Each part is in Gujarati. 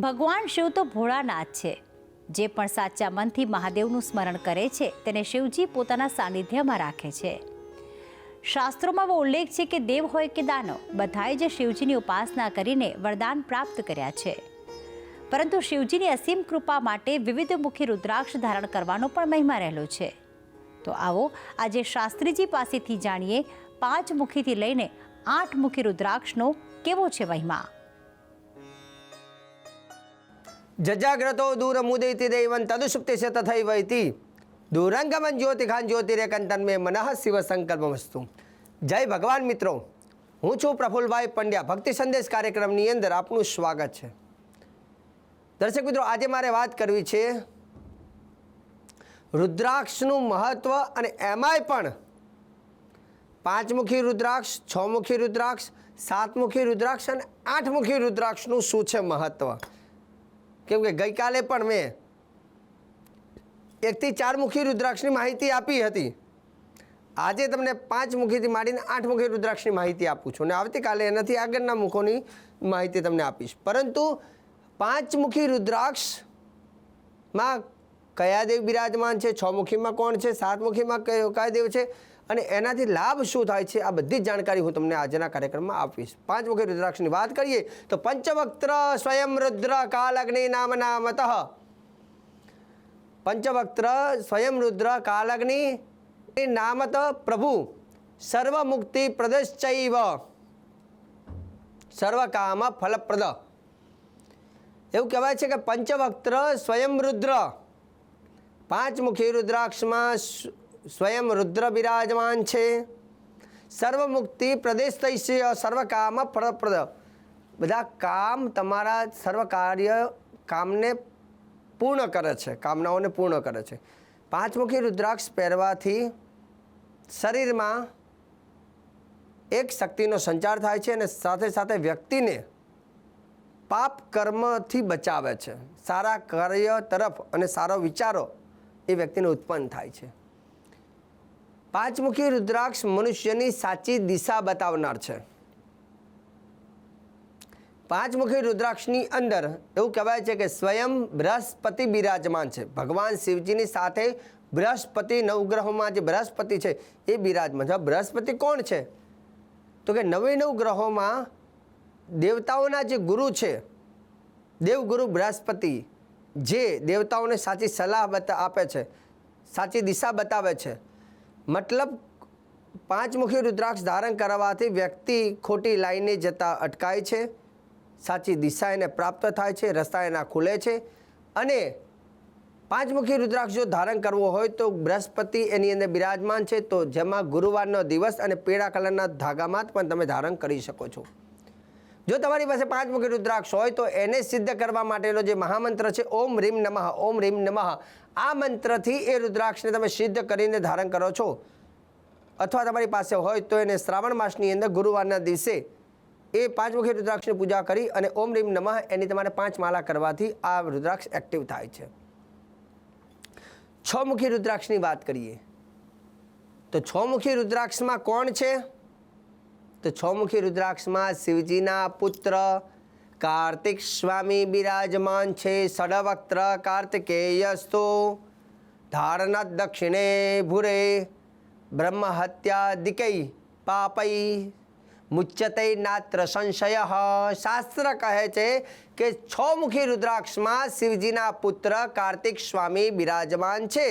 ભગવાન શિવ તો ભોળાનાથ છે. જે પણ સાચા મનથી મહાદેવનું સ્મરણ કરે છે તેને શિવજી પોતાના સાનિધ્યમાં રાખે છે. શાસ્ત્રોમાં ઉલ્લેખ છે કે દેવ હોય કે દાનવ, બધાએ જ શિવજીની ઉપાસના કરીને વરદાન પ્રાપ્ત કર્યા છે. પરંતુ શિવજીની અસીમ કૃપા માટે વિવિધમુખી રુદ્રાક્ષ ધારણ કરવાનો પણ મહિમા રહેલો છે. તો આવો આજે શાસ્ત્રીજી પાસેથી જાણીએ 5 મુખીથી લઈને 8 મુખી રુદ્રાક્ષનો કેવો છે મહિમા. જજાગ્રતો દૂરમુદૈતિ દૈવં તદુષુપ્તિશે તથૈવૈતિ દૂરંગમન જ્યોતિખાન જ્યોતિરેકંતન મે મનઃ શિવ સંકલ્પમસ્તુ. જય ભગવાન મિત્રો, હું છું પ્રફુલભાઈ પંડ્યા. ભક્તિ સંદેશ કાર્યક્રમની અંદર આપનું સ્વાગત છે. દર્શક મિત્રો, આજે મારે વાત કરવી છે રુદ્રાક્ષનું મહત્વ અને એમાંય પણ 5 મુખી રુદ્રાક્ષ, 6 મુખી રુદ્રાક્ષ, 7 મુખી રુદ્રાક્ષ અને 8 મુખી રુદ્રાક્ષનું શું છે મહત્વ. કેમ કે ગઈકાલે પણ મેં 1 થી 4 મુખી રુદ્રાક્ષની માહિતી આપી હતી. આજે તમને 5 મુખીથી માંડીને 8 મુખી રુદ્રાક્ષની માહિતી આપું છું અને આવતીકાલે એનાથી આગળના મુખોની માહિતી તમને આપીશ. પરંતુ 5 મુખી રુદ્રાક્ષમાં કયા દેવ બિરાજમાન છે, 6 મુખીમાં કોણ છે, 7 મુખીમાં કયા દેવ છે અને એનાથી લાભ શું થાય છે, આ બધી જ જાણકારી હું તમને આજના કાર્યક્રમમાં આપીશ. 5 મુખી રુદ્રાક્ષની વાત કરીએ તો પંચવક્ત્ર સ્વયં રુદ્ર કાલગ્નિ નામનામતઃ. પંચવક્ત્ર સ્વયં રુદ્ર કાલગ્નિ નામત પ્રભુ સર્વમુક્તિ પ્રદશ્ચૈવ સર્વકામ ફલપ્રદ. એવું કહેવાય છે કે પંચવક્ત્ર સ્વયં રુદ્ર, 5 મુખી રુદ્રાક્ષમાં સ્વયં રુદ્ર બિરાજમાન છે. સર્વમુક્તિ પ્રદેશ સર્વકામ ફળપ્રદ, બધા કામ તમારા સર્વ કાર્ય કામને પૂર્ણ કરે છે, કામનાઓને પૂર્ણ કરે છે. 5 મુખી રુદ્રાક્ષ પહેરવાથી શરીરમાં એક શક્તિનો સંચાર થાય છે અને સાથે સાથે વ્યક્તિને પાપ કર્મથી બચાવે છે. સારા કાર્ય તરફ અને સારા વિચારો એ વ્યક્તિને ઉત્પન્ન થાય છે. 5 મુખી રુદ્રાક્ષ મનુષ્યની સાચી દિશા બતાવનાર છે. 5 મુખી રુદ્રાક્ષની અંદર એવું કહેવાય છે કે સ્વયં બૃહસ્પતિ બિરાજમાન છે. ભગવાન શિવજીની સાથે બૃહસ્પતિ, નવગ્રહોમાં જે બૃહસ્પતિ છે એ બિરાજમાન છે. બૃહસ્પતિ કોણ છે? તો કે 9 ગ્રહોમાં દેવતાઓના જે ગુરુ છે, દેવગુરુ બૃહસ્પતિ, જે દેવતાઓને સાચી સલાહ આપે છે, સાચી દિશા બતાવે છે. મતલબ 5 મુખી રુદ્રાક્ષ ધારણ કરવાથી વ્યક્તિ ખોટી લાઈને જતા અટકાય છે, સાચી દિશા એને પ્રાપ્ત થાય છે, રસ્તા એના ખુલે છે. અને 5 મુખી રુદ્રાક્ષ જો ધારણ કરવો હોય તો બૃહસ્પતિ એની અંદર બિરાજમાન છે, તો જેમાં ગુરુવારનો દિવસ અને પીળા કલરના ધાગામાં પણ તમે ધારણ કરી શકો છો. જો તમારી પાસે 5 મુખી રુદ્રાક્ષ હોય તો એને સિદ્ધ કરવા માટેનો જે મહામંત્ર છે ઓમ રીમ નમઃ, ઓમ રીમ નમઃ, આ મંત્રથી એ રુદ્રાક્ષને તમે સિદ્ધ કરીને ધારણ કરો છો. અથવા તમારી પાસે હોય તો એને શ્રાવણ માસની અંદર ગુરુવારના દિવસે એ 5 મુખી રુદ્રાક્ષની પૂજા કરી અને ઓમ રીમ નમઃ એની તમારે 5 માળા કરવાથી આ રુદ્રાક્ષ એક્ટિવ થાય છે. 6 મુખી રુદ્રાક્ષની વાત કરીએ તો 6 મુખી રુદ્રાક્ષમાં કોણ છે? તો 6 મુખી રુદ્રાક્ષમાં શિવજીના પુત્ર કાર્તિક સ્વામી બિરાજમાન છે. ષડવક્ત્ર કાર્તિકેયસ્તો ધારણા દક્ષિણે ભૂરે બ્રહ્મ હત્યાદિકૈ પાપૈ મુચ્યતે નાત્ર સંશય. શાસ્ત્ર કહે છે કે 6 મુખી રુદ્રાક્ષમાં શિવજીના પુત્ર કાર્તિક સ્વામી બિરાજમાન છે.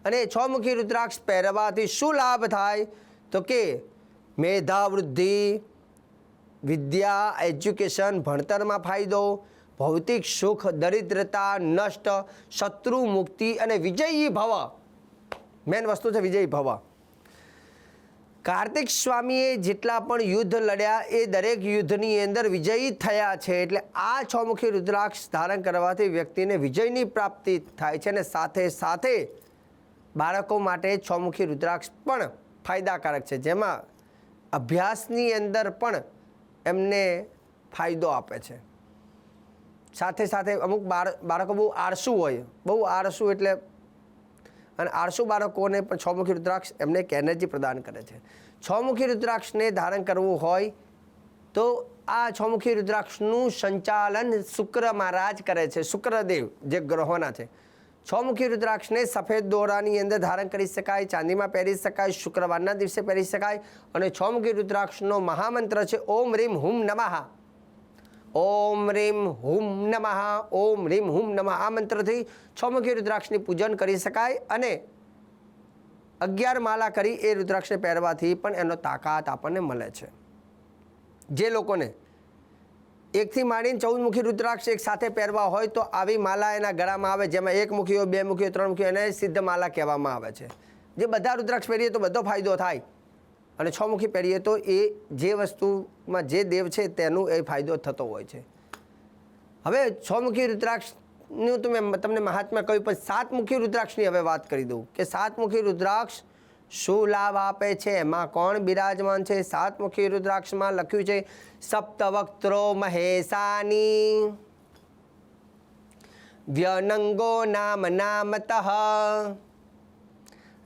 અને 6 મુખી રુદ્રાક્ષ પહેરવાથી શું લાભ થાય? તો કે મેધા વૃદ્ધિ, વિદ્યા, એજ્યુકેશન, ભણતરમાં ફાયદો, ભૌતિક સુખ, દરિદ્રતા નષ્ટ, શત્રુ મુક્તિ અને વિજયી ભવ. મેન વસ્તુ છે વિજયી ભવ. કાર્તિક સ્વામીએ જેટલા પણ યુદ્ધ લડ્યા એ દરેક યુદ્ધની અંદર વિજયી થયા છે. એટલે આ 6 મુખી રુદ્રાક્ષ ધારણ કરવાથી વ્યક્તિને વિજયની પ્રાપ્તિ થાય છે. અને સાથે સાથે બાળકો માટે 6 મુખી રુદ્રાક્ષ પણ ફાયદાકારક છે, જેમાં અભ્યાસની અંદર પણ એમને ફાયદો આપે છે. સાથે સાથે અમુક બાળકો બહુ આળસુ હોય, બહુ આળસુ એટલે અને આળસુ બાળકોને પણ 6 મુખી રુદ્રાક્ષ એમને એક એનર્જી પ્રદાન કરે છે. 6 મુખી રુદ્રાક્ષને ધારણ કરવું હોય તો આ છમુખી રુદ્રાક્ષનું સંચાલન શુક્ર મહારાજ કરે છે, શુક્રદેવ જે ગ્રહોના છે. છમુખી રુદ્રાક્ષને સફેદ દોરાની અંદર ધારણ કરી શકાય, ચાંદીમાં પહેરી શકાય, શુક્રવારના દિવસે પહેરી શકાય. અને છમુખી રુદ્રાક્ષનો મહામંત્ર છે ઓમ રીમ હુમ નમઃ. ઓમ રીમ હુમ નમઃ, ઓમ રીમ હુમ નમઃ. આ મંત્રથી છમુખી રુદ્રાક્ષની પૂજન કરી શકાય. અને 11 માલા કરી એ રુદ્રાક્ષને પહેરવાથી પણ એનો તાકાત આપણને મળે છે. જે લોકોને 1 થી માંડીને 14 મુખી રુદ્રાક્ષ એક સાથે પહેરવા હોય તો આવી માલા એના ગળામાં આવે, જેમાં 1 મુખી હોય, 2 મુખી હોય, 3 મુખી, એને સિદ્ધ માલા કહેવામાં આવે છે. જે બધા રુદ્રાક્ષ પહેરીએ તો બધો ફાયદો થાય, અને 6 મુખી પહેરીએ તો એ જે વસ્તુમાં જે દેવ છે તેનું એ ફાયદો થતો હોય છે. હવે 6 મુખી રુદ્રાક્ષનું તો મેં તમને મહાત્મ્ય કહ્યું, પણ 7 મુખી રુદ્રાક્ષની હવે વાત કરી દઉં કે 7 મુખી રુદ્રાક્ષ શું લાભ આપે છે, એમાં કોણ બિરાજમાન છે. 7 મુખી રુદ્રાક્ષમાં લખ્યું છે સપ્તવક્ત્રો મહેશાની વ્યનંગો નામ નામતઃ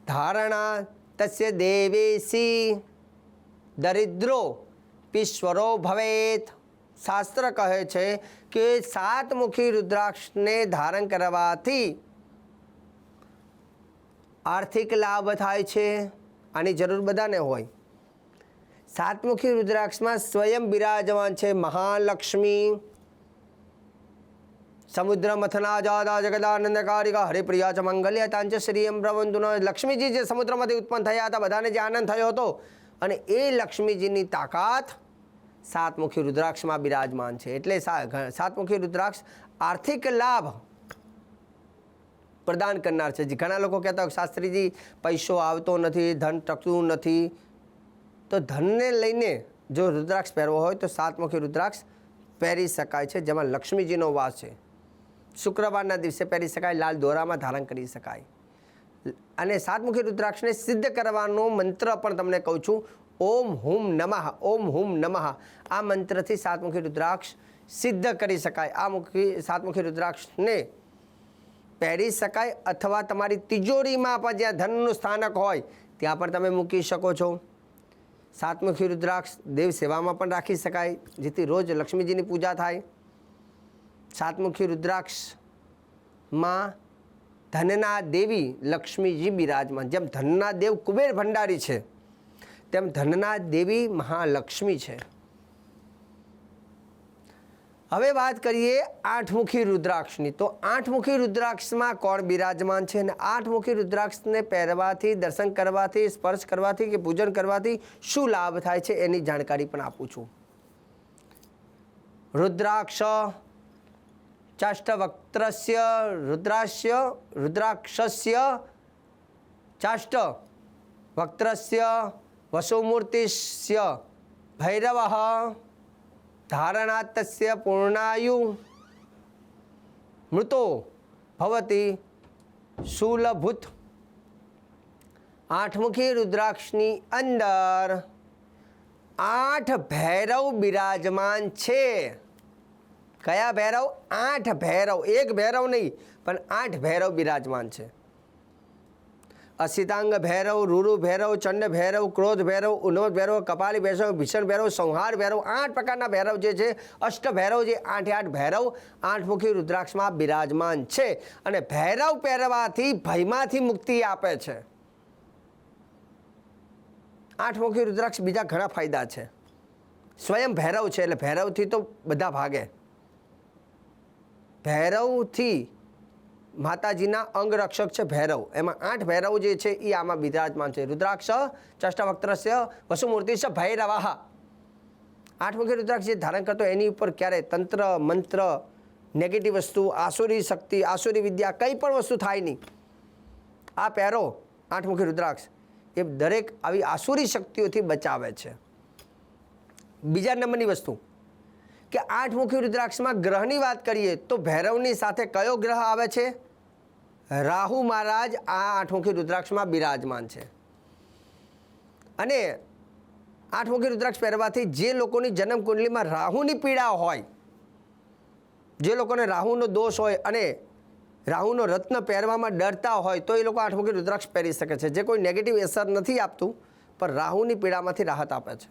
ધારણા તસ્ય દેવેશી દરિદ્રો પીશ્વરો ભવેત. શાસ્ત્ર કહે છે કે 7 મુખી રુદ્રાક્ષને ધારણ કરવાથી આર્થિક લાભ થાય છે. આની જરૂર બધાને હોય. 7 મુખી રુદ્રાક્ષમાં સ્વયં બિરાજમાન છે મહાલક્ષ્મી. સમુદ્ર મથના જાદા જગદાનંદકારિકા હરિપ્રિયા ચ મંગલ્ય તાંચ શ્રીયમ બ્રવંદુનો. લક્ષ્મીજી જે સમુદ્રમાંથી ઉત્પન્ન થયા હતા, બધાને જે આનંદ થયો હતો, અને એ લક્ષ્મીજીની તાકાત 7 મુખી રુદ્રાક્ષમાં બિરાજમાન છે. એટલે 7 મુખી રુદ્રાક્ષ આર્થિક લાભ પ્રદાન કરનાર છે. ઘણા લોકો કહેતા હોય શાસ્ત્રીજી પૈસો આવતો નથી, ધન ટકતું નથી. તો ધનને લઈને જો રુદ્રાક્ષ પહેરવો હોય તો 7 મુખી રુદ્રાક્ષ પહેરી શકાય છે, જેમાં લક્ષ્મીજીનો વાસ છે. શુક્રવારના દિવસે પહેરી શકાય, લાલ દોરામાં ધારણ કરી શકાય. અને 7 મુખી રુદ્રાક્ષને સિદ્ધ કરવાનો મંત્ર પણ તમને કહું છું, ઓમ હુમ નમઃ, ઓમ હુમ નમઃ. આ મંત્રથી 7 મુખી રુદ્રાક્ષ સિદ્ધ કરી શકાય. આ 7 મુખી રુદ્રાક્ષને પહેરી શકાય, અથવા તમારી તિજોરીમાં પણ જ્યાં ધનનું સ્થાનક હોય ત્યાં પણ તમે મૂકી શકો છો. 7 મુખી રુદ્રાક્ષ દેવ સેવામાં પણ રાખી શકાય, જેથી રોજ લક્ષ્મીજીની પૂજા થાય. 7 મુખી રુદ્રાક્ષમાં ધનના દેવી લક્ષ્મીજી બિરાજમાન. જેમ ધનના દેવ કુબેર ભંડારી છે, તેમ ધનના દેવી મહાલક્ષ્મી છે. હવે વાત કરીએ 8 મુખી રુદ્રાક્ષની. તો 8 મુખી રુદ્રાક્ષમાં કોણ બિરાજમાન છે, અને 8 મુખી રુદ્રાક્ષને પહેરવાથી, દર્શન કરવાથી, સ્પર્શ કરવાથી કે પૂજન કરવાથી શું લાભ થાય છે એની જાણકારી પણ આપું છું. રુદ્રાક્ષ ચાષ્ટવક્ત્રસ્ય રુદ્રાક્ષસ્ય ચાષ્ટવક્ત્રસ્ય વસુમૂર્તિસ્ય ભૈરવઃ ધારણાતસ્ય પૂર્ણાયુ મૃતો ભવતી શૂલભૂત. 8 મુખી રુદ્રાક્ષની અંદર 8 ભૈરવ બિરાજમાન છે. કયા ભૈરવ? 8 ભૈરવ. એક ભૈરવ નહીં, પણ 8 ભૈરવ બિરાજમાન છે. અસિતાંગ ભૈરવ, રૂરુ ભૈરવ, ચંડ ભૈરવ, ક્રોધ ભૈરવ, ઉન્નત ભૈરવ, કપાલી ભૈરવ, ભીષણ ભૈરવ, સંહાર ભૈરવ. 8 પ્રકારના ભૈરવ જે છે, અષ્ટ ભૈરવ, જે 8 ભૈરવ 8 મુખી રુદ્રાક્ષમાં બિરાજમાન છે. અને ભૈરવ પહેરવાથી ભયમાંથી મુક્તિ આપે છે. 8 મુખી રુદ્રાક્ષ બીજા ઘણા ફાયદા છે. સ્વયં ભૈરવ છે, એટલે ભૈરવથી તો બધા ભાગે. ભૈરવથી માતાજીના અંગરક્ષક છે ભૈરવ. એમાં 8 ભૈરવ જે છે એ આમાં બિરાજમાન છે. રુદ્રાક્ષ ચાષ્ટવક્ત્રસ્ય વસુમૂર્તિસ્ય ભૈરવઃ. 8 મુખી રુદ્રાક્ષ જે ધારણ કરતો એની ઉપર ક્યારે તંત્ર, મંત્ર, નેગેટિવ વસ્તુ, આસુરી શક્તિ, આસુરી વિદ્યા, કંઈ પણ વસ્તુ થાય નહીં. આ પહેરો 8 મુખી રુદ્રાક્ષ એ દરેક આવી આસુરી શક્તિઓથી બચાવે છે. બીજા નંબરની વસ્તુ કે 8 મુખી રુદ્રાક્ષમાં ગ્રહની વાત કરીએ તો ભૈરવની સાથે કયો ગ્રહ આવે છે? રાહુ મહારાજ આ 8 મુખી રુદ્રાક્ષમાં બિરાજમાન છે. અને 8 મુખી રુદ્રાક્ષ પહેરવાથી જે લોકોની જન્મ કુંડલીમાં રાહુની પીડા હોય, જે લોકોને રાહુનો દોષ હોય અને રાહુનો રત્ન પહેરવામાં ડરતા હોય, તો એ લોકો 8 મુખી રુદ્રાક્ષ પહેરી શકે છે. જે કોઈ નેગેટિવ અસર નથી આપતું, પણ રાહુની પીડામાંથી રાહત આપે છે.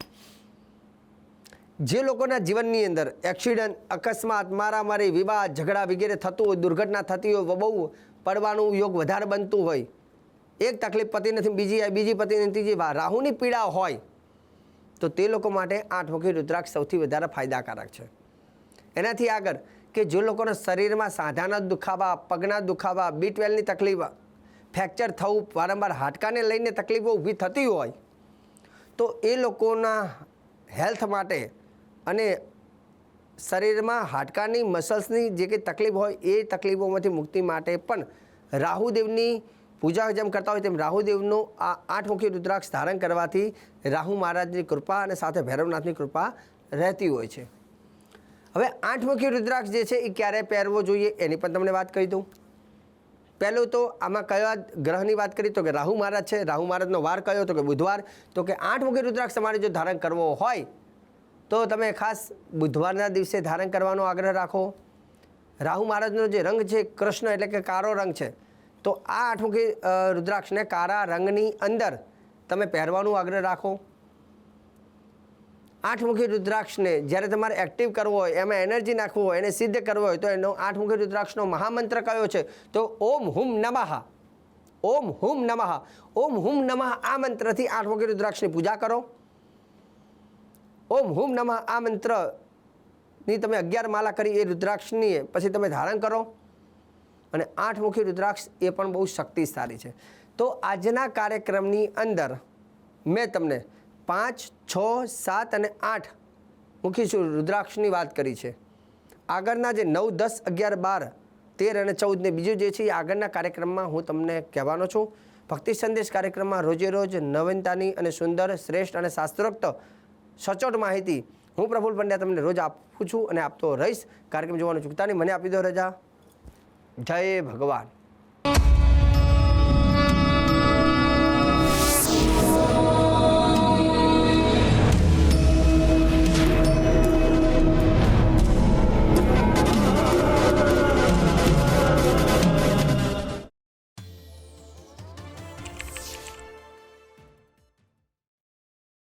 જે લોકોના જીવનની અંદર એક્સિડન્ટ, અકસ્માત, મારામારી, વિવાદ, ઝઘડા વગેરે થતું હોય, દુર્ઘટના થતી હોય, બહુ પડવાનું યોગ વધારે બનતું હોય, એક તકલીફ પતી નથી, બીજી પતી નથી, ત્રીજી રાહુની પીડા હોય, તો તે લોકો માટે 8મુખી રુદ્રાક્ષ સૌથી વધારે ફાયદાકારક છે. એનાથી આગળ કે જે લોકોના શરીરમાં સાંધાના દુખાવા, પગના દુખાવા, B12ની તકલીફ, ફ્રેક્ચર થવું, વારંવાર હાડકાને લઈને તકલીફો ઊભી થતી હોય, તો એ લોકોના હેલ્થ માટે અને શરીરમાં હાડકાની મસલ્સની જે કંઈ તકલીફ હોય એ તકલીફોમાંથી મુક્તિ માટે પણ રાહુદેવની પૂજા જેમ કરતા હોય તેમ રાહુદેવનો આ 8મુખી રુદ્રાક્ષ ધારણ કરવાથી રાહુ મહારાજની કૃપા અને સાથે ભૈરવનાથની કૃપા રહેતી હોય છે. હવે 8મુખી રુદ્રાક્ષ જે છે એ ક્યારે પહેરવો જોઈએ એની પણ તમને વાત કહી દઉં. પહેલું તો આમાં કયા ગ્રહની વાત કરી તો કે રાહુ મહારાજ છે. રાહુ મહારાજનો વાર કયો તો કે બુધવાર. તો કે 8મુખી રુદ્રાક્ષ તમારે જો ધારણ કરવો હોય તો તમે ખાસ બુધવારના દિવસે ધારણ કરવાનો આગ્રહ રાખો. રાહુ મહારાજનો જે રંગ છે કૃષ્ણ એટલે કે કાળો રંગ છે, તો આ 8મુખી રુદ્રાક્ષને કાળા રંગની અંદર તમે પહેરવાનો આગ્રહ રાખો. 8મુખી રુદ્રાક્ષને જ્યારે તમારે એક્ટિવ કરવો હોય, એમાં એનર્જી નાખવું હોય, એને સિદ્ધ કરવો હોય તો એનો 8મુખી રુદ્રાક્ષનો મહામંત્ર કયો છે તો ઓમ હુમ નમઃ. ઓમ હુમ નમઃ. ઓમ હુમ નમઃ આ મંત્રથી 8મુખી રુદ્રાક્ષની પૂજા કરો. ઓમ હુમ નમઃ આ મંત્રની તમે 11 માલા કરી એ રુદ્રાક્ષની પછી તમે ધારણ કરો. અને 8મુખી રુદ્રાક્ષ એ પણ બહુ શક્તિશાળી છે. તો આજના કાર્યક્રમની અંદર મેં તમને 5, 6, 7 અને 8 મુખી રુદ્રાક્ષની વાત કરી છે. આગળના જે 9, 10, 11, 12, 13 અને 14 ને બીજું જે છે એ આગળના કાર્યક્રમમાં હું તમને કહેવાનો છું. ભક્તિ સંદેશ કાર્યક્રમમાં રોજે રોજ નવીનતાની અને સુંદર, શ્રેષ્ઠ અને શાસ્ત્રોક્ત સચોટ માહિતી હું પ્રફુલ્લ પંડ્યા તમને રોજ આપું છું અને આપતો રહીશ. કાર્યક્રમ જોવાનું ચૂકતા નહીં. મને આપી દો રજા. જય ભગવાન.